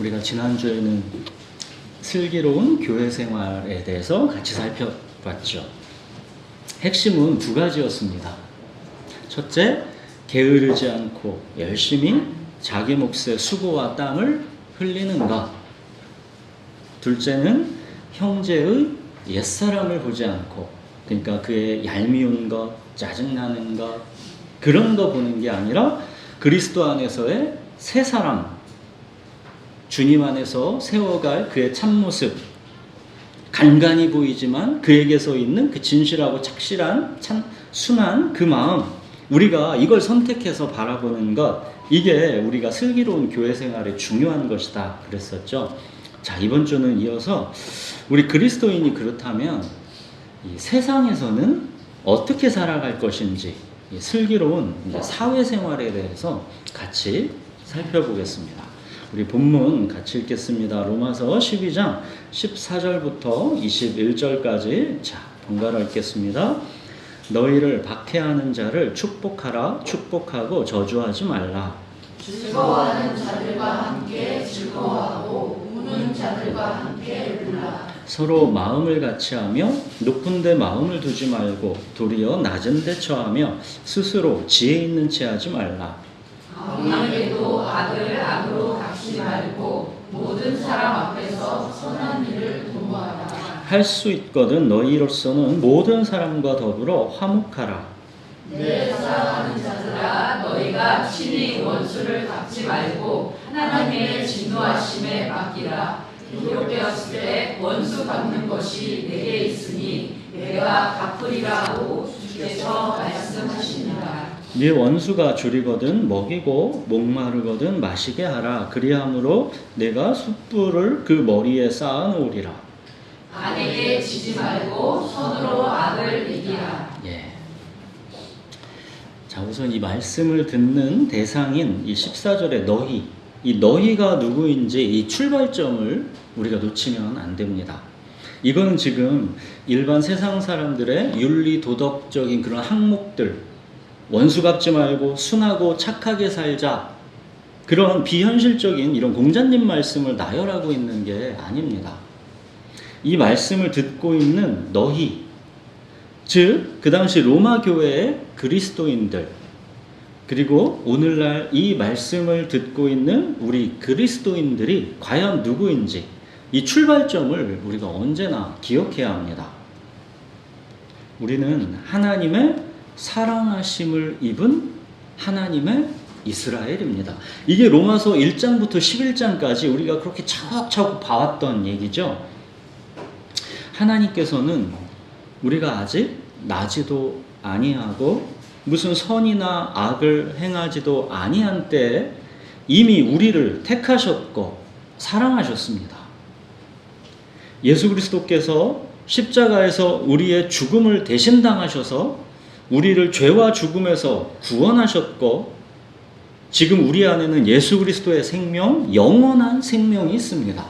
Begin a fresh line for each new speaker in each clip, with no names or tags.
우리가 지난주에는 슬기로운 교회 생활에 대해서 같이 살펴봤죠. 핵심은 두 가지였습니다. 첫째, 게으르지 않고 열심히 자기 몫의 수고와 땀을 흘리는 것. 둘째는 형제의 옛사람을 보지 않고, 그러니까 그의 얄미운 것, 짜증나는 것, 그런 거 보는 게 아니라 그리스도 안에서의 새 사람, 주님 안에서 세워갈 그의 참모습, 간간히 보이지만 그에게서 있는 그 진실하고 착실한 참 순한 그 마음, 우리가 이걸 선택해서 바라보는 것, 이게 우리가 슬기로운 교회 생활의 중요한 것이다 그랬었죠. 자, 이번 주는 이어서 우리 그리스도인이 그렇다면 이 세상에서는 어떻게 살아갈 것인지, 이 슬기로운 사회생활에 대해서 같이 살펴보겠습니다. 우리 본문 같이 읽겠습니다. 로마서 12장 14절부터 21절까지 자, 번갈아 읽겠습니다. 너희를 박해하는 자를 축복하라. 축복하고 저주하지 말라.
즐거워하는 자들과 함께 즐거워하고 우는 자들과 함께 울라.
서로 마음을 같이하며 높은 데 마음을 두지 말고 도리어 낮은 데 처하며 스스로 지혜 있는 체 하지 말라.
악에도 악을 악으로 갚지 말고 모든 사람 앞에서 선한 일을 도모하라.
할 수 있거든 너희로서는 모든 사람과 더불어 화목하라.
내 사랑하는 자들아, 너희가 친히 원수를 갚지 말고 하나님의 진노하심에 맡기라. 기록되었을 때 원수 갚는 것이 내게 있으니 내가 갚으리라고 주께서 말씀하시니라.
네 원수가 줄이거든 먹이고 목마르거든 마시게 하라. 그리함으로 내가 숯불을 그 머리에 쌓아 놓으리라.
악에게 지지 말고 선으로 악을 이기라.
예. 자, 우선 이 말씀을 듣는 대상인 이 14절의 너희, 이 너희가 누구인지 이 출발점을 우리가 놓치면 안 됩니다. 이거는 지금 일반 세상 사람들의 윤리 도덕적인 그런 항목들, 원수 갚지 말고 순하고 착하게 살자, 그런 비현실적인 이런 공자님 말씀을 나열하고 있는 게 아닙니다. 이 말씀을 듣고 있는 너희, 즉 그 당시 로마 교회의 그리스도인들, 그리고 오늘날 이 말씀을 듣고 있는 우리 그리스도인들이 과연 누구인지, 이 출발점을 우리가 언제나 기억해야 합니다. 우리는 하나님의 사랑하심을 입은 하나님의 이스라엘입니다. 이게 로마서 1장부터 11장까지 우리가 그렇게 차곡차곡 봐왔던 얘기죠. 하나님께서는 우리가 아직 나지도 아니하고 무슨 선이나 악을 행하지도 아니한 때에 이미 우리를 택하셨고 사랑하셨습니다. 예수 그리스도께서 십자가에서 우리의 죽음을 대신 당하셔서 우리를 죄와 죽음에서 구원하셨고, 지금 우리 안에는 예수 그리스도의 생명, 영원한 생명이 있습니다.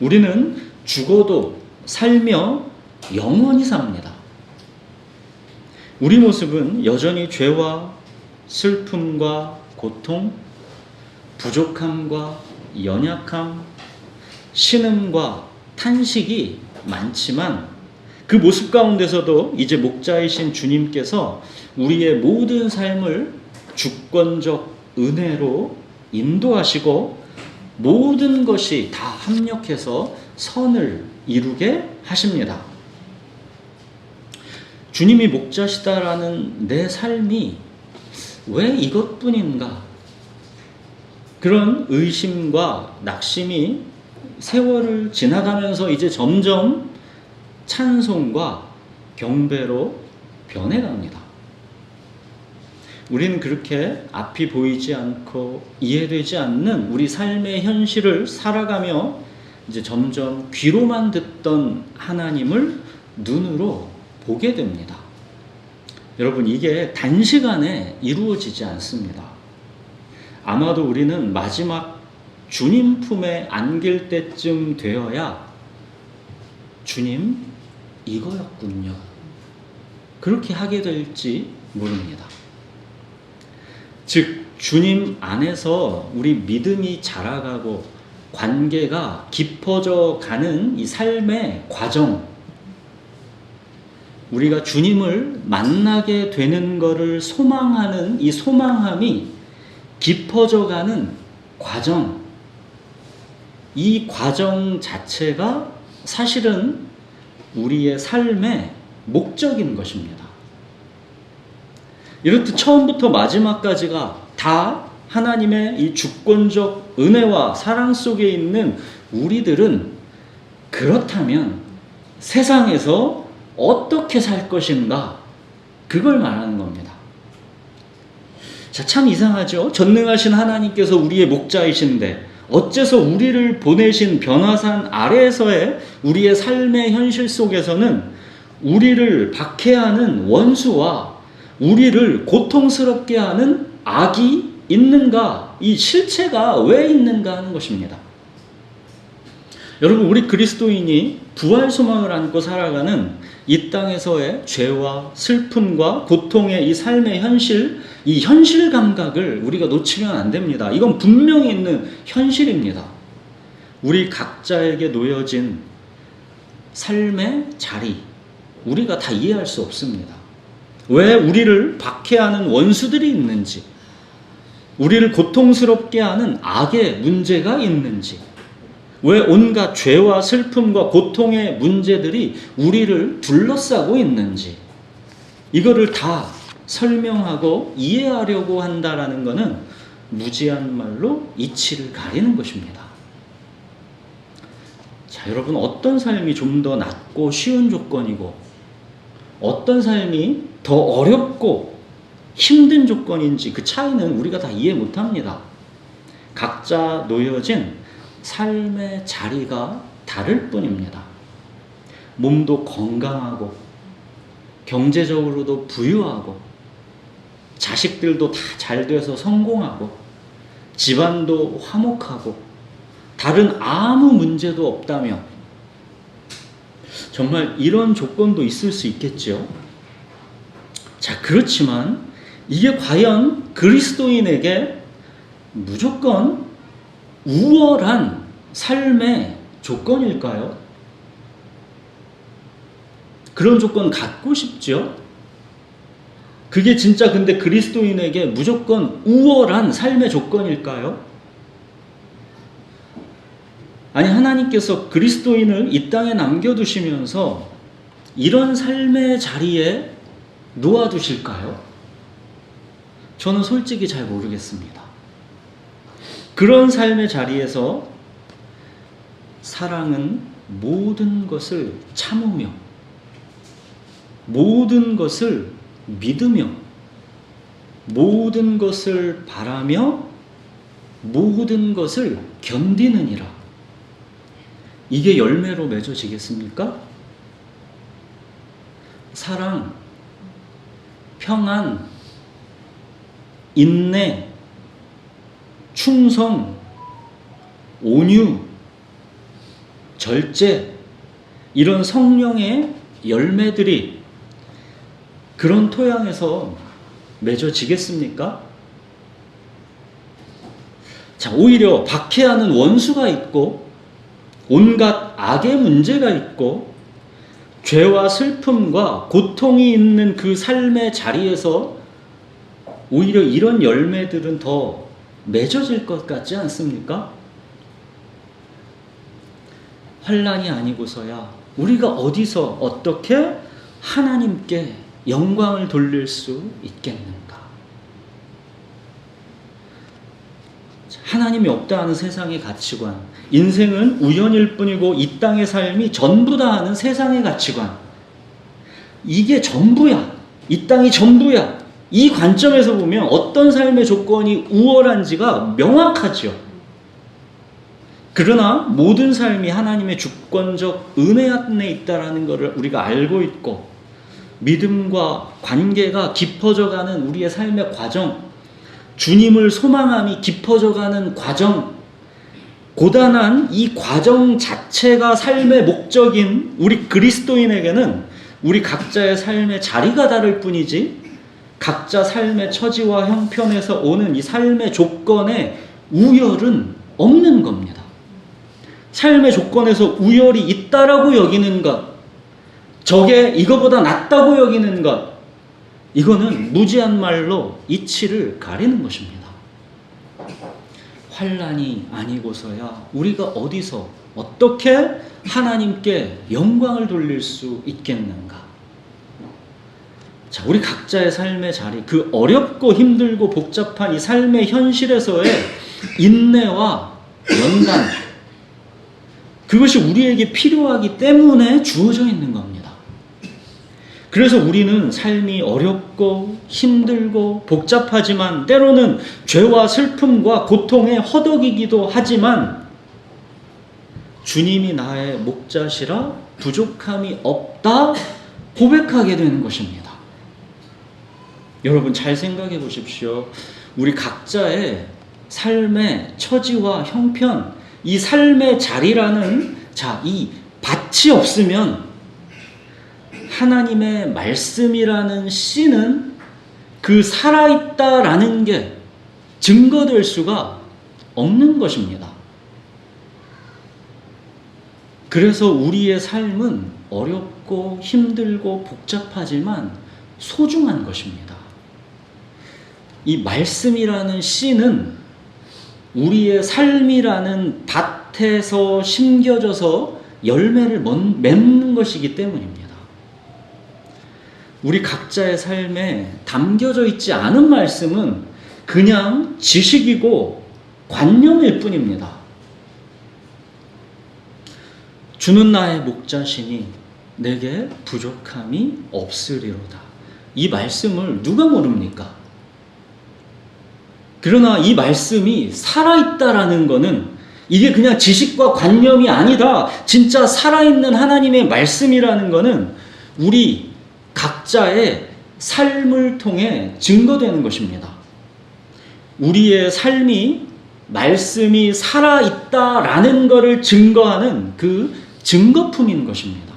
우리는 죽어도 살며 영원히 삽니다. 우리 모습은 여전히 죄와 슬픔과 고통, 부족함과 연약함, 신음과 탄식이 많지만 그 모습 가운데서도 이제 목자이신 주님께서 우리의 모든 삶을 주권적 은혜로 인도하시고 모든 것이 다 합력해서 선을 이루게 하십니다. 주님이 목자시다라는 내 삶이 왜 이것뿐인가? 그런 의심과 낙심이 세월을 지나가면서 이제 점점 찬송과 경배로 변해갑니다. 우리는 그렇게 앞이 보이지 않고 이해되지 않는 우리 삶의 현실을 살아가며 이제 점점 귀로만 듣던 하나님을 눈으로 보게 됩니다. 여러분, 이게 단시간에 이루어지지 않습니다. 아마도 우리는 마지막 주님 품에 안길 때쯤 되어야 주님, 이거였군요, 그렇게 하게 될지 모릅니다. 즉 주님 안에서 우리 믿음이 자라가고 관계가 깊어져 가는 이 삶의 과정, 우리가 주님을 만나게 되는 것을 소망하는 이 소망함이 깊어져 가는 과정, 이 과정 자체가 사실은 우리의 삶의 목적인 것입니다. 이렇듯 처음부터 마지막까지가 다 하나님의 이 주권적 은혜와 사랑 속에 있는 우리들은 그렇다면 세상에서 어떻게 살 것인가, 그걸 말하는 겁니다. 자, 참 이상하죠? 전능하신 하나님께서 우리의 목자이신데 어째서 우리를 보내신 변화산 아래에서의 우리의 삶의 현실 속에서는 우리를 박해하는 원수와 우리를 고통스럽게 하는 악이 있는가, 이 실체가 왜 있는가 하는 것입니다. 여러분, 우리 그리스도인이 부활 소망을 안고 살아가는 이 땅에서의 죄와 슬픔과 고통의 이 삶의 현실, 이 현실 감각을 우리가 놓치면 안 됩니다. 이건 분명히 있는 현실입니다. 우리 각자에게 놓여진 삶의 자리, 우리가 다 이해할 수 없습니다. 왜 우리를 박해하는 원수들이 있는지, 우리를 고통스럽게 하는 악의 문제가 있는지, 왜 온갖 죄와 슬픔과 고통의 문제들이 우리를 둘러싸고 있는지, 이거를 다 설명하고 이해하려고 한다라는 것은 무지한 말로 이치를 가리는 것입니다. 자, 여러분, 어떤 삶이 좀 더 낫고 쉬운 조건이고 어떤 삶이 더 어렵고 힘든 조건인지 그 차이는 우리가 다 이해 못합니다. 각자 놓여진 삶의 자리가 다를 뿐입니다. 몸도 건강하고 경제적으로도 부유하고 자식들도 다 잘 돼서 성공하고 집안도 화목하고 다른 아무 문제도 없다며, 정말 이런 조건도 있을 수 있겠죠. 자, 그렇지만 이게 과연 그리스도인에게 무조건 우월한 삶의 조건일까요? 그런 조건 갖고 싶죠? 그게 진짜 근데 그리스도인에게 무조건 우월한 삶의 조건일까요? 아니, 하나님께서 그리스도인을 이 땅에 남겨두시면서 이런 삶의 자리에 놓아두실까요? 저는 솔직히 잘 모르겠습니다. 그런 삶의 자리에서 사랑은 모든 것을 참으며 모든 것을 믿으며 모든 것을 바라며 모든 것을 견디느니라. 이게 열매로 맺어지겠습니까? 사랑, 평안, 인내, 충성, 온유, 절제, 이런 성령의 열매들이 그런 토양에서 맺어지겠습니까? 자, 오히려 박해하는 원수가 있고 온갖 악의 문제가 있고 죄와 슬픔과 고통이 있는 그 삶의 자리에서 오히려 이런 열매들은 더 맺어질 것 같지 않습니까? 환난이 아니고서야 우리가 어디서 어떻게 하나님께 영광을 돌릴 수 있겠는가? 하나님이 없다 하는 세상의 가치관, 인생은 우연일 뿐이고 이 땅의 삶이 전부다 하는 세상의 가치관, 이게 전부야, 이 땅이 전부야, 이 관점에서 보면 어떤 삶의 조건이 우월한지가 명확하죠. 그러나 모든 삶이 하나님의 주권적 은혜 안에 있다는 것을 우리가 알고 있고 믿음과 관계가 깊어져가는 우리의 삶의 과정, 주님을 소망함이 깊어져가는 과정, 고단한 이 과정 자체가 삶의 목적인 우리 그리스도인에게는 우리 각자의 삶의 자리가 다를 뿐이지 각자 삶의 처지와 형편에서 오는 이 삶의 조건에 우열은 없는 겁니다. 삶의 조건에서 우열이 있다라고 여기는 것, 저게 이거보다 낫다고 여기는 것, 이거는 무지한 말로 이치를 가리는 것입니다. 환난이 아니고서야 우리가 어디서 어떻게 하나님께 영광을 돌릴 수 있겠는가? 자, 우리 각자의 삶의 자리, 그 어렵고 힘들고 복잡한 이 삶의 현실에서의 인내와 연단, 그것이 우리에게 필요하기 때문에 주어져 있는 겁니다. 그래서 우리는 삶이 어렵고 힘들고 복잡하지만 때로는 죄와 슬픔과 고통에 허덕이기도 하지만 주님이 나의 목자시라 부족함이 없다 고백하게 되는 것입니다. 여러분 잘 생각해 보십시오. 우리 각자의 삶의 처지와 형편, 이 삶의 자리라는 이 밭이 없으면 하나님의 말씀이라는 씨는 그 살아있다라는 게 증거될 수가 없는 것입니다. 그래서 우리의 삶은 어렵고 힘들고 복잡하지만 소중한 것입니다. 이 말씀이라는 씨는 우리의 삶이라는 밭에서 심겨져서 열매를 맺는 것이기 때문입니다. 우리 각자의 삶에 담겨져 있지 않은 말씀은 그냥 지식이고 관념일 뿐입니다. 주는 나의 목자시니 내게 부족함이 없으리로다. 이 말씀을 누가 모릅니까? 그러나 이 말씀이 살아있다라는 것은 이게 그냥 지식과 관념이 아니다. 진짜 살아있는 하나님의 말씀이라는 것은 우리 각자의 삶을 통해 증거되는 것입니다. 우리의 삶이 말씀이 살아있다라는 것을 증거하는 그 증거품인 것입니다.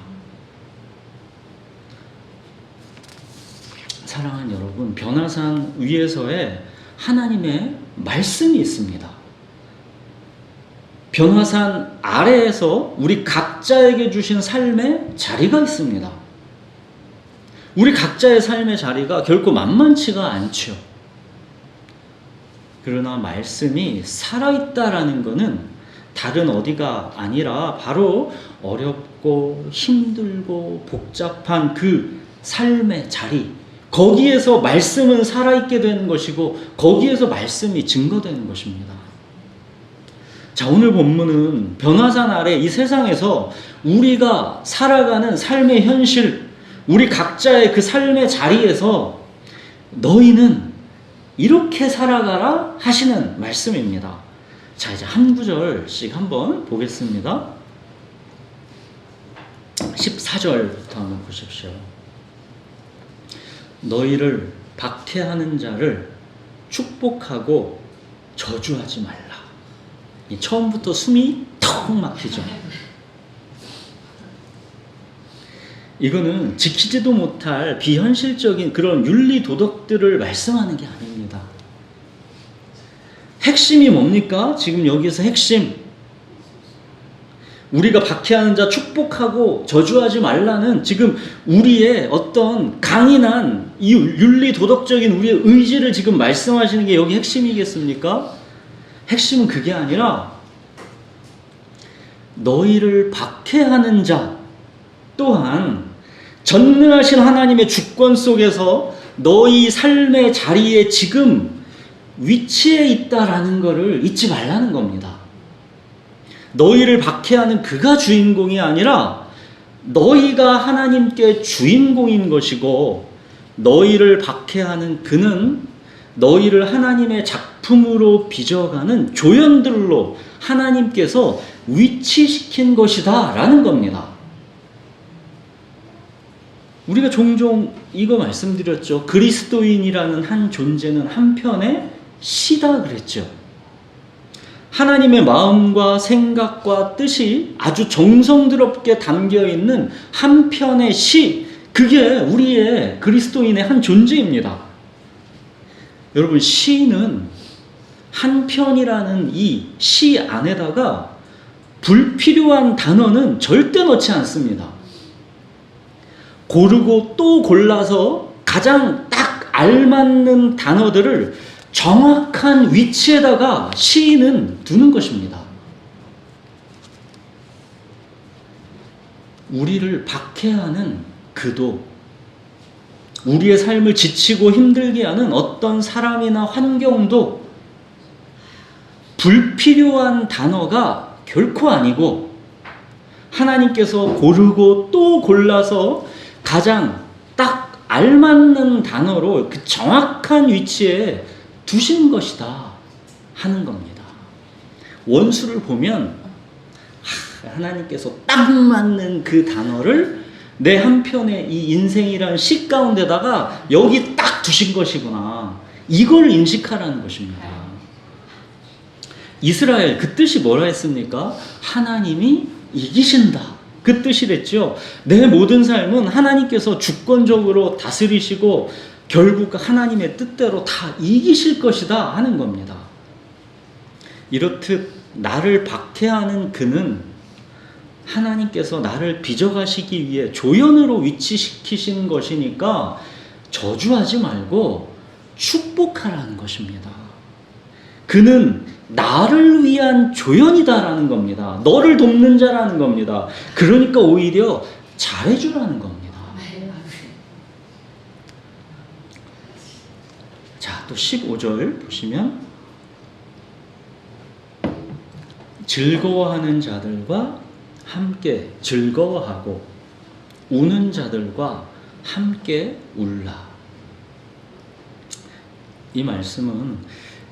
사랑하는 여러분, 변화산 위에서의 하나님의 말씀이 있습니다. 변화산 아래에서 우리 각자에게 주신 삶의 자리가 있습니다. 우리 각자의 삶의 자리가 결코 만만치가 않죠. 그러나 말씀이 살아있다라는 것은 다른 어디가 아니라 바로 어렵고 힘들고 복잡한 그 삶의 자리, 거기에서 말씀은 살아있게 되는 것이고 거기에서 말씀이 증거되는 것입니다. 자, 오늘 본문은 변화산 아래 이 세상에서 우리가 살아가는 삶의 현실, 우리 각자의 그 삶의 자리에서 너희는 이렇게 살아가라 하시는 말씀입니다. 자, 이제 한 구절씩 한번 보겠습니다. 14절부터 한번 보십시오. 너희를 박해하는 자를 축복하고 저주하지 말라. 처음부터 숨이 턱 막히죠. 이거는 지키지도 못할 비현실적인 그런 윤리 도덕들을 말씀하는 게 아닙니다. 핵심이 뭡니까? 지금 여기서 핵심, 우리가 박해하는 자 축복하고 저주하지 말라는 지금 우리의 어떤 강인한 이 윤리 도덕적인 우리의 의지를 지금 말씀하시는 게 여기 핵심이겠습니까? 핵심은 그게 아니라 너희를 박해하는 자 또한 전능하신 하나님의 주권 속에서 너희 삶의 자리에 지금 위치해 있다라는 것을 잊지 말라는 겁니다. 너희를 박해하는 그가 주인공이 아니라 너희가 하나님께 주인공인 것이고, 너희를 박해하는 그는 너희를 하나님의 작품으로 빚어가는 조연들로 하나님께서 위치시킨 것이다 라는 겁니다. 우리가 종종 이거 말씀드렸죠. 그리스도인이라는 한 존재는 한편의 시다 그랬죠. 하나님의 마음과 생각과 뜻이 아주 정성스럽게 담겨있는 한편의 시, 그게 우리의 그리스도인의 한 존재입니다. 여러분, 시는 한편이라는 이 시 안에다가 불필요한 단어는 절대 넣지 않습니다. 고르고 또 골라서 가장 딱 알맞는 단어들을 정확한 위치에다가 시인은 두는 것입니다. 우리를 박해하는 그도, 우리의 삶을 지치고 힘들게 하는 어떤 사람이나 환경도 불필요한 단어가 결코 아니고 하나님께서 고르고 또 골라서 가장 딱 알맞는 단어로 그 정확한 위치에 두신 것이다 하는 겁니다. 원수를 보면 하나님께서 딱 맞는 그 단어를 내 한편의 이 인생이라는 시 가운데다가 여기 딱 두신 것이구나, 이걸 인식하라는 것입니다. 이스라엘, 그 뜻이 뭐라 했습니까? 하나님이 이기신다, 그 뜻이랬죠. 내 모든 삶은 하나님께서 주권적으로 다스리시고 결국 하나님의 뜻대로 다 이기실 것이다 하는 겁니다. 이렇듯 나를 박해하는 그는 하나님께서 나를 빚어가시기 위해 조연으로 위치시키신 것이니까 저주하지 말고 축복하라는 것입니다. 그는 나를 위한 조연이다라는 겁니다. 너를 돕는 자라는 겁니다. 그러니까 오히려 잘해주라는 겁니다. 자, 또 15절 보시면 즐거워하는 자들과 함께 즐거워하고 우는 자들과 함께 울라. 이 말씀은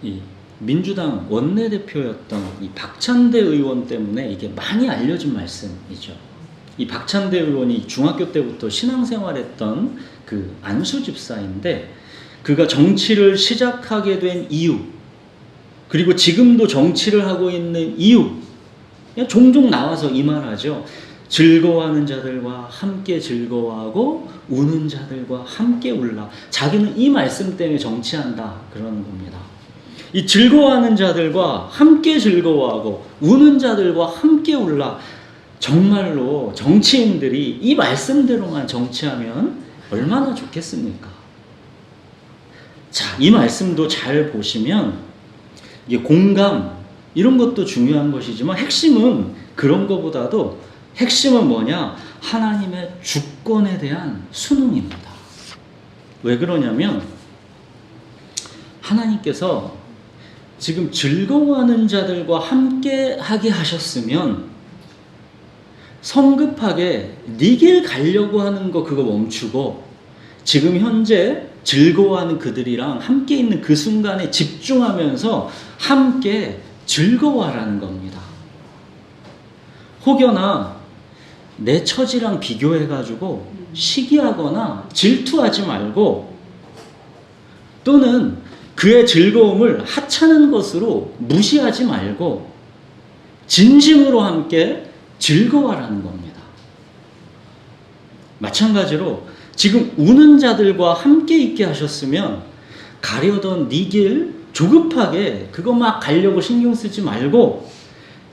이 민주당 원내대표였던 이 박찬대 의원 때문에 이게 많이 알려진 말씀이죠. 이 박찬대 의원이 중학교 때부터 신앙생활했던 그 안수 집사인데, 그가 정치를 시작하게 된 이유, 그리고 지금도 정치를 하고 있는 이유, 종종 나와서 이 말하죠. 즐거워하는 자들과 함께 즐거워하고 우는 자들과 함께 울라. 자기는 이 말씀 때문에 정치한다 그러는 겁니다. 이 즐거워하는 자들과 함께 즐거워하고 우는 자들과 함께 울라. 정말로 정치인들이 이 말씀대로만 정치하면 얼마나 좋겠습니까? 자, 이 말씀도 잘 보시면 이게 공감 이런 것도 중요한 것이지만 핵심은 그런 것보다도 핵심은 뭐냐? 하나님의 주권에 대한 순응입니다. 왜 그러냐면 하나님께서 지금 즐거워하는 자들과 함께 하게 하셨으면 성급하게 네 길 가려고 하는 거 그거 멈추고 지금 현재 즐거워하는 그들이랑 함께 있는 그 순간에 집중하면서 함께 즐거워하라는 겁니다. 혹여나 내 처지랑 비교해가지고 시기하거나 질투하지 말고, 또는 그의 즐거움을 하찮은 것으로 무시하지 말고 진심으로 함께 즐거워하라는 겁니다. 마찬가지로 지금 우는 자들과 함께 있게 하셨으면 가려던 네 길 조급하게 그거 막 가려고 신경 쓰지 말고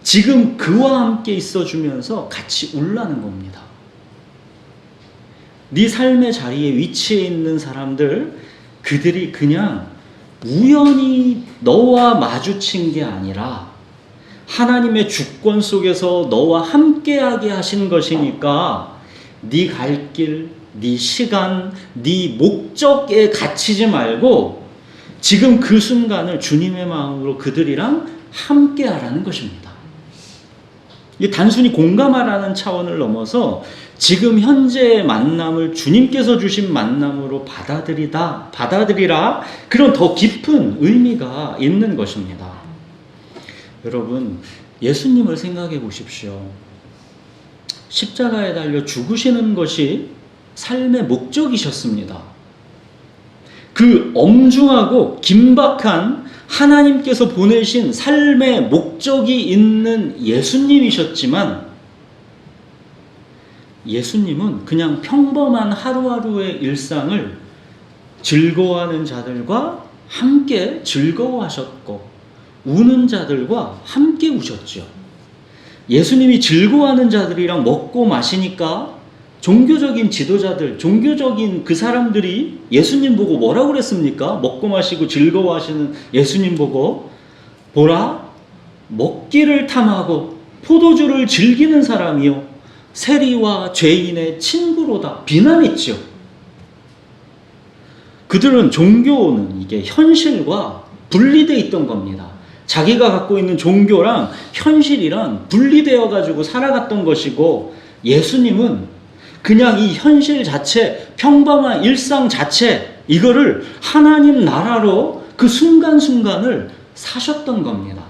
지금 그와 함께 있어주면서 같이 울라는 겁니다. 네 삶의 자리에 위치해 있는 사람들, 그들이 그냥 우연히 너와 마주친 게 아니라 하나님의 주권 속에서 너와 함께하게 하신 것이니까 네 갈 길, 네 시간, 네 목적에 갇히지 말고 지금 그 순간을 주님의 마음으로 그들이랑 함께하라는 것입니다. 이게 단순히 공감하라는 차원을 넘어서 지금 현재의 만남을 주님께서 주신 만남으로 받아들이라, 그런 더 깊은 의미가 있는 것입니다. 여러분, 예수님을 생각해 보십시오. 십자가에 달려 죽으시는 것이 삶의 목적이셨습니다. 그 엄중하고 긴박한 하나님께서 보내신 삶의 목적이 있는 예수님이셨지만, 예수님은 그냥 평범한 하루하루의 일상을 즐거워하는 자들과 함께 즐거워하셨고 우는 자들과 함께 우셨죠. 예수님이 즐거워하는 자들이랑 먹고 마시니까 종교적인 지도자들, 종교적인 그 사람들이 예수님 보고 뭐라고 그랬습니까? 먹고 마시고 즐거워하시는 예수님 보고 보라, 먹기를 탐하고 포도주를 즐기는 사람이요 세리와 죄인의 친구로다 비난했죠. 그들은 종교는 이게 현실과 분리되어 있던 겁니다. 자기가 갖고 있는 종교랑 현실이랑 분리되어 가지고 살아갔던 것이고, 예수님은 그냥 이 현실 자체, 평범한 일상 자체, 이거를 하나님 나라로 그 순간순간을 사셨던 겁니다.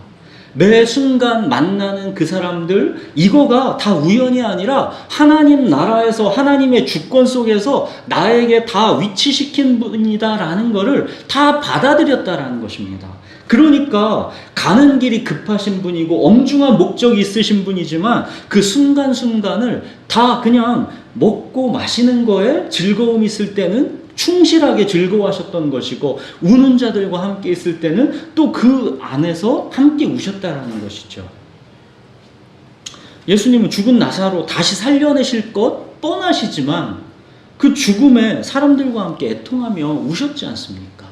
매 순간 만나는 그 사람들, 이거가 다 우연이 아니라 하나님 나라에서 하나님의 주권 속에서 나에게 다 위치시킨 분이다라는 거를 다 받아들였다라는 것입니다. 그러니까 가는 길이 급하신 분이고 엄중한 목적이 있으신 분이지만 그 순간순간을 다 그냥 먹고 마시는 거에 즐거움이 있을 때는 충실하게 즐거워하셨던 것이고, 우는 자들과 함께 있을 때는 또 그 안에서 함께 우셨다라는 것이죠. 예수님은 죽은 나사로 다시 살려내실 것 뻔하시지만 그 죽음에 사람들과 함께 애통하며 우셨지 않습니까?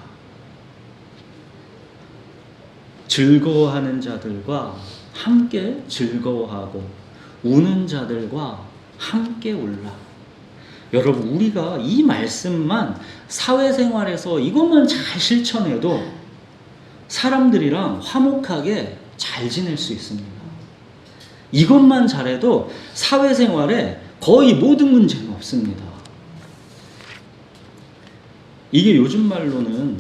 즐거워하는 자들과 함께 즐거워하고 우는 자들과 함께 울라. 여러분, 우리가 이 말씀만 사회생활에서 이것만 잘 실천해도 사람들이랑 화목하게 잘 지낼 수 있습니다. 이것만 잘해도 사회생활에 거의 모든 문제는 없습니다. 이게 요즘 말로는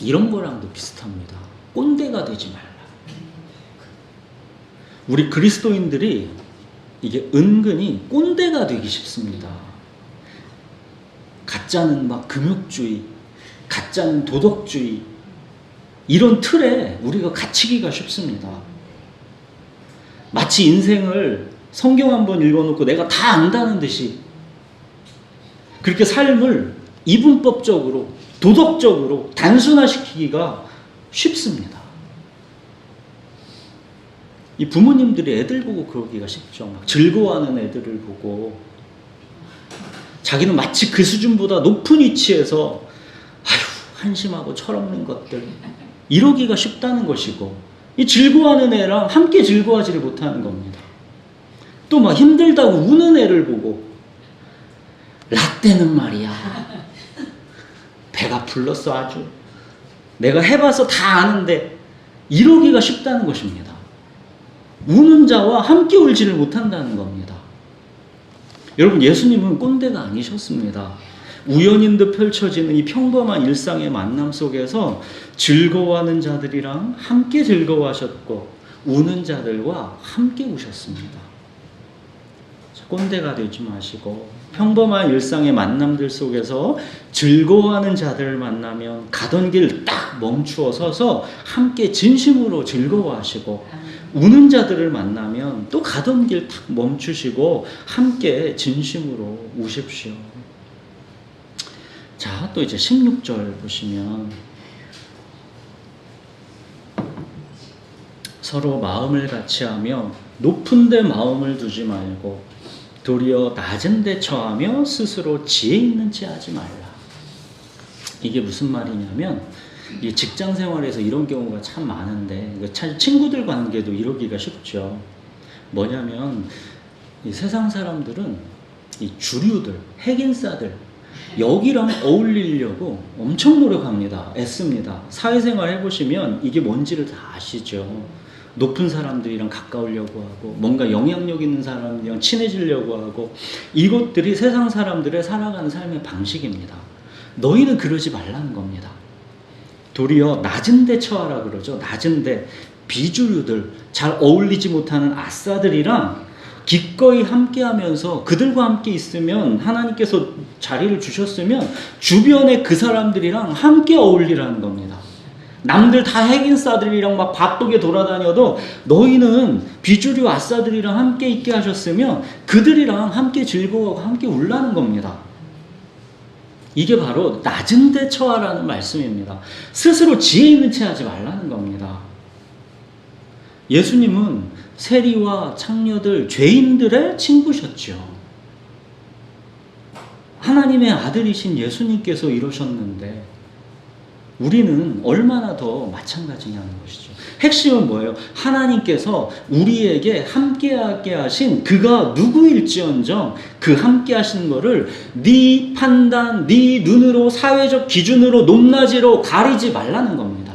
이런 거랑도 비슷합니다. 꼰대가 되지 말라. 우리 그리스도인들이 이게 은근히 꼰대가 되기 쉽습니다. 가짜는 막 금욕주의, 가짜는 도덕주의, 이런 틀에 우리가 갇히기가 쉽습니다. 마치 인생을 성경 한번 읽어놓고 내가 다 안다는 듯이 그렇게 삶을 이분법적으로, 도덕적으로 단순화시키기가 쉽습니다. 이 부모님들이 애들 보고 그러기가 쉽죠. 막 즐거워하는 애들을 보고 자기는 마치 그 수준보다 높은 위치에서 아휴 한심하고 철없는 것들 이러기가 쉽다는 것이고, 이 즐거워하는 애랑 함께 즐거워하지를 못하는 겁니다. 또 막 힘들다고 우는 애를 보고 라떼는 말이야 배가 불렀어 아주 내가 해봐서 다 아는데 이러기가 쉽다는 것입니다. 우는 자와 함께 울지를 못한다는 겁니다. 여러분, 예수님은 꼰대가 아니셨습니다. 우연인 듯 펼쳐지는 이 평범한 일상의 만남 속에서 즐거워하는 자들이랑 함께 즐거워하셨고 우는 자들과 함께 우셨습니다. 꼰대가 되지 마시고 평범한 일상의 만남들 속에서 즐거워하는 자들을 만나면 가던 길 딱 멈추어 서서 함께 진심으로 즐거워하시고, 우는 자들을 만나면 또 가던 길 딱 멈추시고 함께 진심으로 우십시오. 자, 또 이제 16절 보시면 서로 마음을 같이하며 높은 데 마음을 두지 말고 도리어 낮은 데 처하며 스스로 지혜 있는 체 하지 말라. 이게 무슨 말이냐면, 이 직장 생활에서 이런 경우가 참 많은데 친구들 관계도 이러기가 쉽죠. 뭐냐면 이 세상 사람들은 이 주류들, 핵인싸들 여기랑 어울리려고 엄청 노력합니다. 애씁니다. 사회생활 해보시면 이게 뭔지를 다 아시죠. 높은 사람들이랑 가까우려고 하고 뭔가 영향력 있는 사람들이랑 친해지려고 하고, 이것들이 세상 사람들의 살아가는 삶의 방식입니다. 너희는 그러지 말라는 겁니다. 도리어 낮은 데 처하라 그러죠. 낮은 데, 비주류들, 잘 어울리지 못하는 아싸들이랑 기꺼이 함께하면서 그들과 함께 있으면, 하나님께서 자리를 주셨으면 주변에 그 사람들이랑 함께 어울리라는 겁니다. 남들 다 핵인싸들이랑 막 바쁘게 돌아다녀도 너희는 비주류 아싸들이랑 함께 있게 하셨으면 그들이랑 함께 즐거워하고 함께 울라는 겁니다. 이게 바로 낮은 데 처하라는 말씀입니다. 스스로 지혜 있는 채 하지 말라는 겁니다. 예수님은 세리와 창녀들, 죄인들의 친구셨죠. 하나님의 아들이신 예수님께서 이러셨는데 우리는 얼마나 더 마찬가지냐는 것이죠. 핵심은 뭐예요? 하나님께서 우리에게 함께하게 하신 그가 누구일지언정 그 함께 하신 거를 네 판단, 네 눈으로 사회적 기준으로 높낮이로 가리지 말라는 겁니다.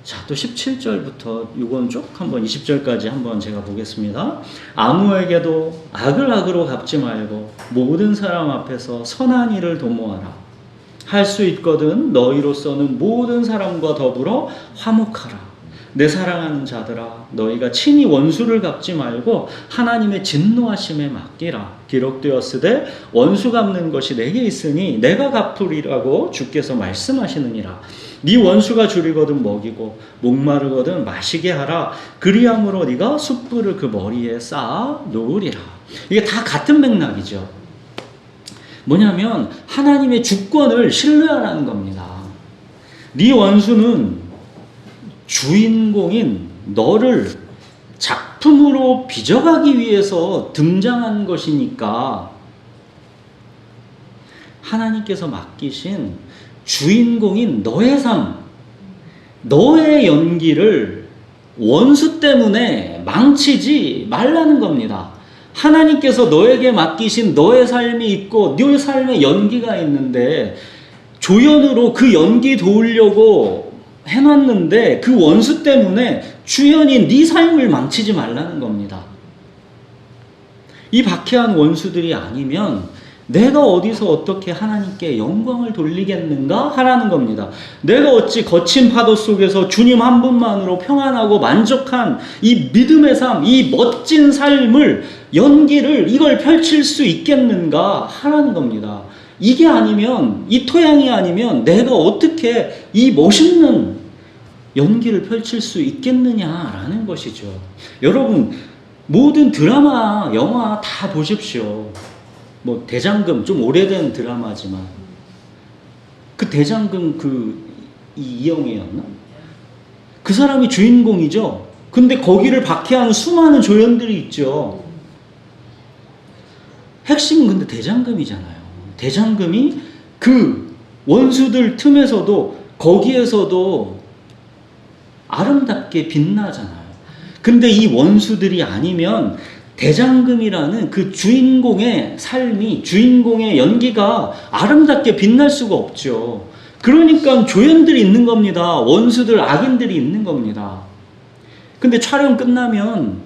자, 또 17절부터 이건 쭉 한번 20절까지 한번 제가 보겠습니다. 아무에게도 악을 악으로 갚지 말고 모든 사람 앞에서 선한 일을 도모하라. 할 수 있거든 너희로서는 모든 사람과 더불어 화목하라. 내 사랑하는 자들아, 너희가 친히 원수를 갚지 말고 하나님의 진노하심에 맡기라. 기록되었으되 원수 갚는 것이 내게 있으니 내가 갚으리라고 주께서 말씀하시느니라. 네 원수가 줄이거든 먹이고 목마르거든 마시게 하라. 그리함으로 네가 숯불을 그 머리에 쌓아 놓으리라. 이게 다 같은 맥락이죠. 뭐냐면 하나님의 주권을 신뢰하라는 겁니다. 네 원수는 주인공인 너를 작품으로 빚어가기 위해서 등장한 것이니까 하나님께서 맡기신 주인공인 너의 삶, 너의 연기를 원수 때문에 망치지 말라는 겁니다. 하나님께서 너에게 맡기신 너의 삶이 있고 너의 삶에 연기가 있는데 조연으로 그 연기 도우려고 해놨는데 그 원수 때문에 주연인 네 삶을 망치지 말라는 겁니다. 이 박해한 원수들이 아니면 내가 어디서 어떻게 하나님께 영광을 돌리겠는가 하라는 겁니다. 내가 어찌 거친 파도 속에서 주님 한 분만으로 평안하고 만족한 이 믿음의 삶, 이 멋진 삶을 연기를 이걸 펼칠 수 있겠는가 하라는 겁니다. 이게 아니면, 이 토양이 아니면 내가 어떻게 이 멋있는 연기를 펼칠 수 있겠느냐라는 것이죠. 여러분, 모든 드라마, 영화 다 보십시오. 뭐 대장금, 좀 오래된 드라마지만 그 대장금 이영애였나? 그 사람이 주인공이죠. 근데 거기를 박해하는 수많은 조연들이 있죠. 핵심은 근데 대장금이잖아요. 대장금이 그 원수들 틈에서도 거기에서도 아름답게 빛나잖아요. 근데 이 원수들이 아니면 대장금이라는 그 주인공의 삶이, 주인공의 연기가 아름답게 빛날 수가 없죠. 그러니까 조연들이 있는 겁니다. 원수들, 악인들이 있는 겁니다. 근데 촬영 끝나면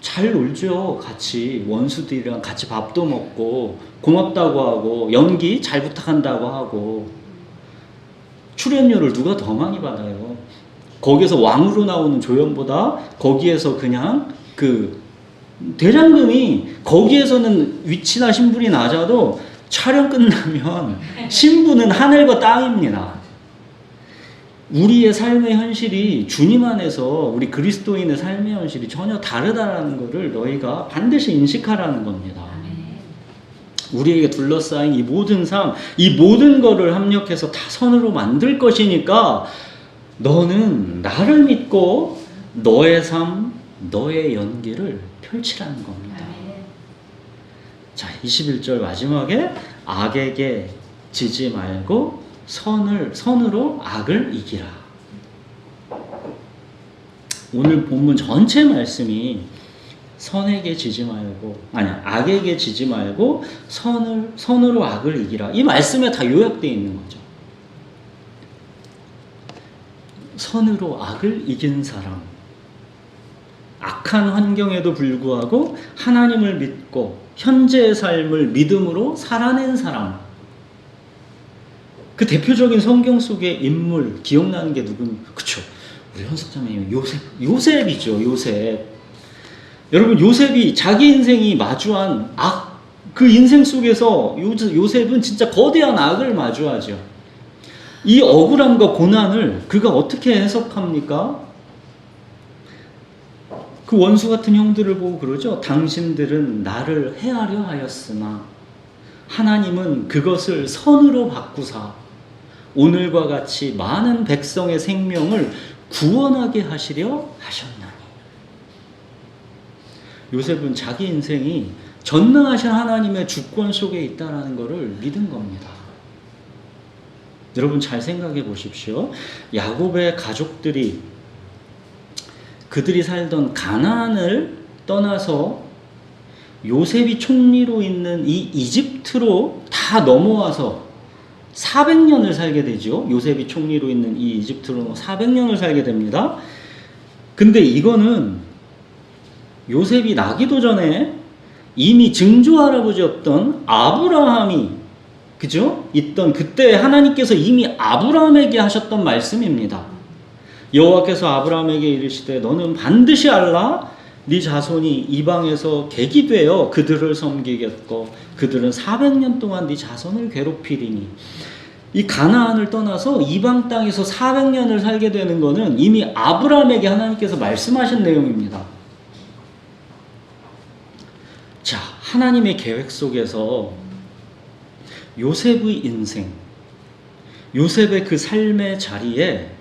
잘 놀죠. 같이 원수들이랑 같이 밥도 먹고 고맙다고 하고 연기 잘 부탁한다고 하고. 출연료를 누가 더 많이 받아요? 거기서 왕으로 나오는 조연보다 거기에서 그냥 그 대장금이 거기에서는 위치나 신분이 낮아도 촬영 끝나면 신분은 하늘과 땅입니다. 우리의 삶의 현실이 주님 안에서 우리 그리스도인의 삶의 현실이 전혀 다르다라는 것을 너희가 반드시 인식하라는 겁니다. 우리에게 둘러싸인 이 모든 삶, 이 모든 거를 합력해서 다 선으로 만들 것이니까 너는 나를 믿고 너의 삶, 너의 연기를 펼치라는 겁니다. 자, 21절 마지막에 악에게 지지 말고 선으로 악을 이기라. 오늘 본문 전체 말씀이 선에게 지지 말고, 악에게 지지 말고 선으로 악을 이기라. 이 말씀에 다 요약되어 있는 거죠. 선으로 악을 이긴 사람. 악한 환경에도 불구하고 하나님을 믿고 현재의 삶을 믿음으로 살아낸 사람. 그 대표적인 성경 속의 인물 기억나는 게 누굽니까? 그쵸? 우리 현석자매님 요셉이죠. 요셉. 여러분, 요셉이 자기 인생이 마주한 악, 그 인생 속에서 요셉은 진짜 거대한 악을 마주하죠. 이 억울함과 고난을 그가 어떻게 해석합니까? 그 원수 같은 형들을 보고 그러죠. 당신들은 나를 해하려 하였으나 하나님은 그것을 선으로 바꾸사 오늘과 같이 많은 백성의 생명을 구원하게 하시려 하셨나니. 요셉은 자기 인생이 전능하신 하나님의 주권 속에 있다는 것을 믿은 겁니다. 여러분 잘 생각해 보십시오. 야곱의 가족들이 그들이 살던 가나안을 떠나서 요셉이 총리로 있는 이 이집트로 다 넘어와서 400년을 살게 되죠. 요셉이 총리로 있는 이 이집트로 400년을 살게 됩니다. 근데 이거는 요셉이 나기도 전에 이미 증조 할아버지였던 아브라함이 그죠? 있던 그때 하나님께서 이미 아브라함에게 하셨던 말씀입니다. 여호와께서 아브라함에게 이르시되 너는 반드시 알라 네 자손이 이방에서 객이 되어 그들을 섬기겠고 그들은 400년 동안 네 자손을 괴롭히리니. 이 가나안을 떠나서 이방 땅에서 400년을 살게 되는 것은 이미 아브라함에게 하나님께서 말씀하신 내용입니다. 자, 하나님의 계획 속에서 요셉의 인생, 요셉의 그 삶의 자리에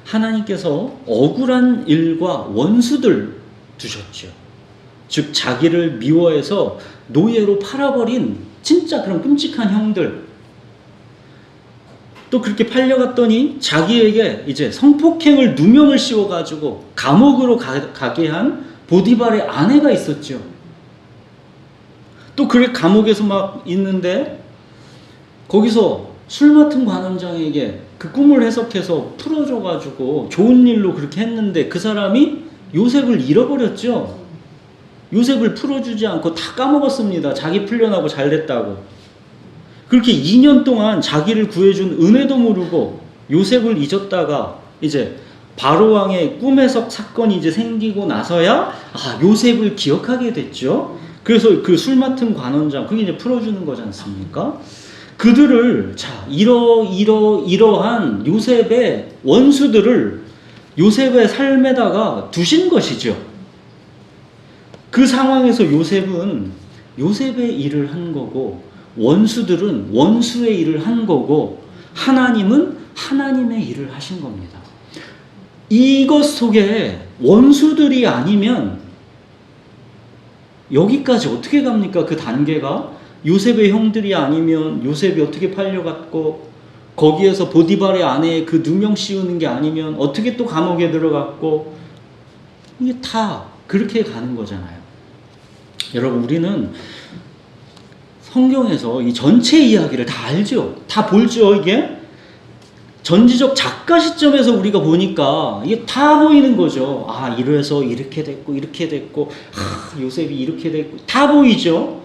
하나님께서 억울한 일과 원수들 두셨죠. 즉 자기를 미워해서 노예로 팔아버린 진짜 그런 끔찍한 형들, 또 그렇게 팔려갔더니 자기에게 이제 성폭행을 누명을 씌워가지고 감옥으로 가게 한 보디발의 아내가 있었죠. 또 그래 감옥에서 막 있는데 거기서 술 맡은 관원장에게 그 꿈을 해석해서 풀어줘가지고 좋은 일로 그렇게 했는데 그 사람이 요셉을 잃어버렸죠. 요셉을 풀어주지 않고 다 까먹었습니다. 자기 풀려나고 잘됐다고. 그렇게 2년 동안 자기를 구해준 은혜도 모르고 요셉을 잊었다가 이제 바로왕의 꿈 해석 사건이 이제 생기고 나서야 요셉을 기억하게 됐죠. 그래서 그 술 맡은 관원장, 그게 이제 풀어주는 거지 않습니까? 그들을, 이러한 요셉의 원수들을 요셉의 삶에다가 두신 것이죠. 그 상황에서 요셉은 요셉의 일을 한 거고, 원수들은 원수의 일을 한 거고, 하나님은 하나님의 일을 하신 겁니다. 이것 속에 원수들이 아니면 여기까지 어떻게 갑니까? 그 단계가 요셉의 형들이 아니면 요셉이 어떻게 팔려갔고 거기에서 보디발의 아내에 그 누명 씌우는 게 아니면 어떻게 또 감옥에 들어갔고 이게 다 그렇게 가는 거잖아요. 여러분 우리는 성경에서 이 전체 이야기를 다 알죠. 다 볼죠. 이게 전지적 작가 시점에서 우리가 보니까 이게 다 보이는 거죠. 이래서 이렇게 됐고 이렇게 됐고 요셉이 이렇게 됐고 다 보이죠.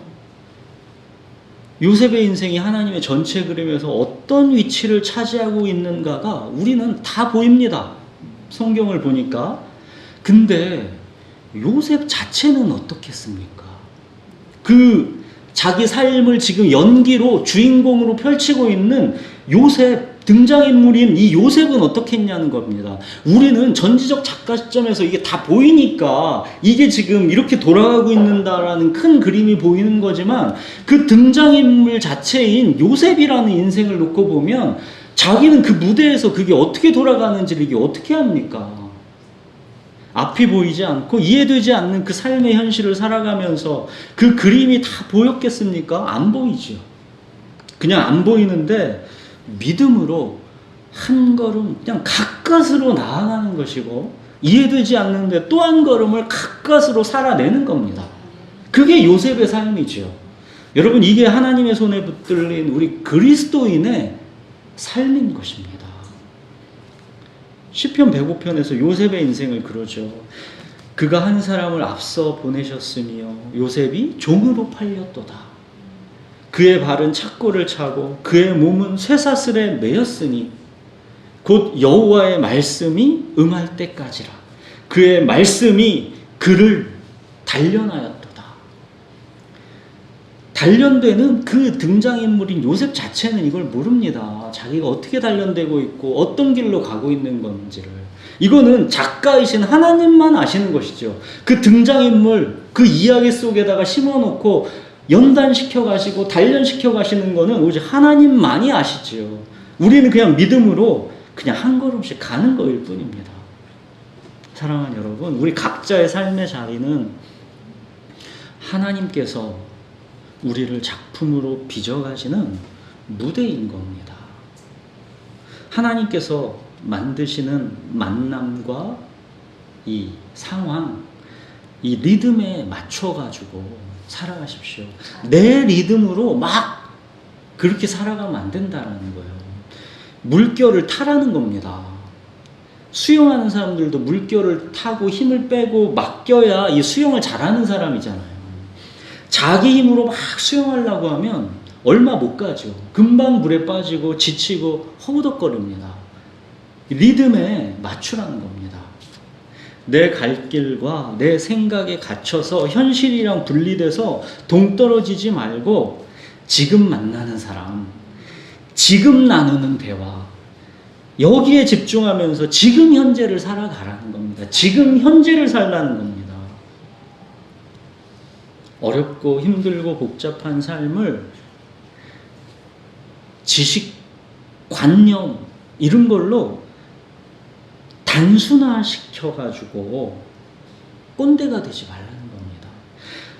요셉의 인생이 하나님의 전체 그림에서 어떤 위치를 차지하고 있는가가 우리는 다 보입니다. 성경을 보니까. 근데 요셉 자체는 어떻겠습니까? 그 자기 삶을 지금 연기로 주인공으로 펼치고 있는 요셉, 등장인물인 이 요셉은 어떻게 했냐는 겁니다. 우리는 전지적 작가 시점에서 이게 다 보이니까 이게 지금 이렇게 돌아가고 있는다라는 큰 그림이 보이는 거지만 그 등장인물 자체인 요셉이라는 인생을 놓고 보면 자기는 그 무대에서 그게 어떻게 돌아가는지를 이게 어떻게 합니까? 앞이 보이지 않고 이해되지 않는 그 삶의 현실을 살아가면서 그 그림이 다 보였겠습니까? 안 보이죠. 그냥 안 보이는데 믿음으로 한 걸음 그냥 가까스로 나아가는 것이고 이해되지 않는데 또 한 걸음을 가까스로 살아내는 겁니다. 그게 요셉의 삶이죠. 여러분 이게 하나님의 손에 붙들린 우리 그리스도인의 삶인 것입니다. 시편 105편에서 요셉의 인생을 그러죠. 그가 한 사람을 앞서 보내셨으며 요셉이 종으로 팔렸도다. 그의 발은 착고를 차고 그의 몸은 쇠사슬에 매였으니 곧 여호와의 말씀이 응할 때까지라. 그의 말씀이 그를 단련하였도다. 단련되는 그 등장인물인 요셉 자체는 이걸 모릅니다. 자기가 어떻게 단련되고 있고 어떤 길로 가고 있는 건지를. 이거는 작가이신 하나님만 아시는 것이죠. 그 등장인물, 그 이야기 속에다가 심어놓고 연단시켜 가시고 단련시켜 가시는 거는 오직 하나님만이 아시죠. 우리는 그냥 믿음으로 그냥 한 걸음씩 가는 거일 뿐입니다. 사랑하는 여러분, 우리 각자의 삶의 자리는 하나님께서 우리를 작품으로 빚어가시는 무대인 겁니다. 하나님께서 만드시는 만남과 이 상황, 이 리듬에 맞춰가지고 살아가십시오. 내 리듬으로 막 그렇게 살아가면 안 된다는 거예요. 물결을 타라는 겁니다. 수영하는 사람들도 물결을 타고 힘을 빼고 맡겨야 이 수영을 잘하는 사람이잖아요. 자기 힘으로 막 수영하려고 하면 얼마 못 가죠. 금방 물에 빠지고 지치고 허우덕거립니다. 리듬에 맞추라는 겁니다. 내 갈 길과 내 생각에 갇혀서 현실이랑 분리돼서 동떨어지지 말고 지금 만나는 사람, 지금 나누는 대화, 여기에 집중하면서 지금 현재를 살아가라는 겁니다. 지금 현재를 살라는 겁니다. 어렵고 힘들고 복잡한 삶을 지식, 관념 이런 걸로 단순화시켜가지고 꼰대가 되지 말라는 겁니다.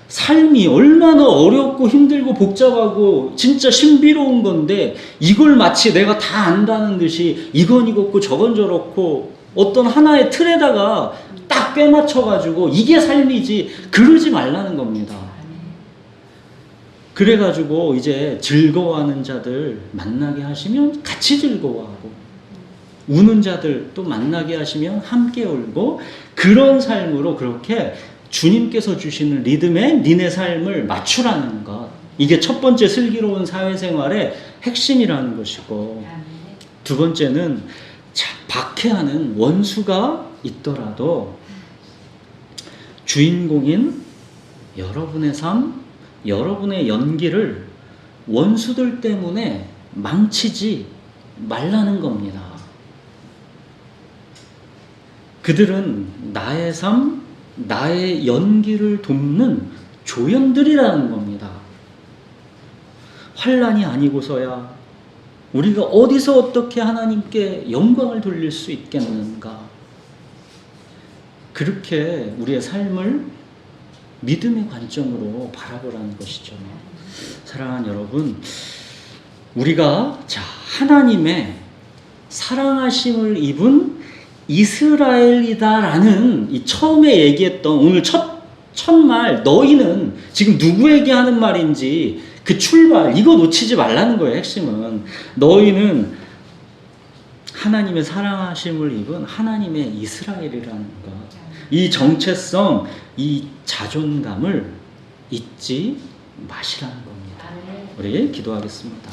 삶이 얼마나 어렵고 힘들고 복잡하고 진짜 신비로운 건데 이걸 마치 내가 다 안다는 듯이 이건 이렇고 저건 저렇고 어떤 하나의 틀에다가 딱 빼맞춰가지고 이게 삶이지 그러지 말라는 겁니다. 그래가지고 이제 즐거워하는 자들 만나게 하시면 같이 즐거워하고 우는 자들 또 만나게 하시면 함께 울고 그런 삶으로 그렇게 주님께서 주시는 리듬에 니네 삶을 맞추라는 것. 이게 첫 번째 슬기로운 사회생활의 핵심이라는 것이고 두 번째는 박해하는 원수가 있더라도 주인공인 여러분의 삶, 여러분의 연기를 원수들 때문에 망치지 말라는 겁니다. 그들은 나의 삶, 나의 연기를 돕는 조연들이라는 겁니다. 환난이 아니고서야 우리가 어디서 어떻게 하나님께 영광을 돌릴 수 있겠는가? 그렇게 우리의 삶을 믿음의 관점으로 바라보라는 것이죠. 사랑하는 여러분, 우리가 하나님의 사랑하심을 입은 이스라엘이다라는 이 처음에 얘기했던 오늘 첫말 너희는 지금 누구에게 하는 말인지 그 출발 이거 놓치지 말라는 거예요. 핵심은 너희는 하나님의 사랑하심을 입은 하나님의 이스라엘이라는 것, 이 정체성, 이 자존감을 잊지 마시라는 겁니다. 우리 기도하겠습니다.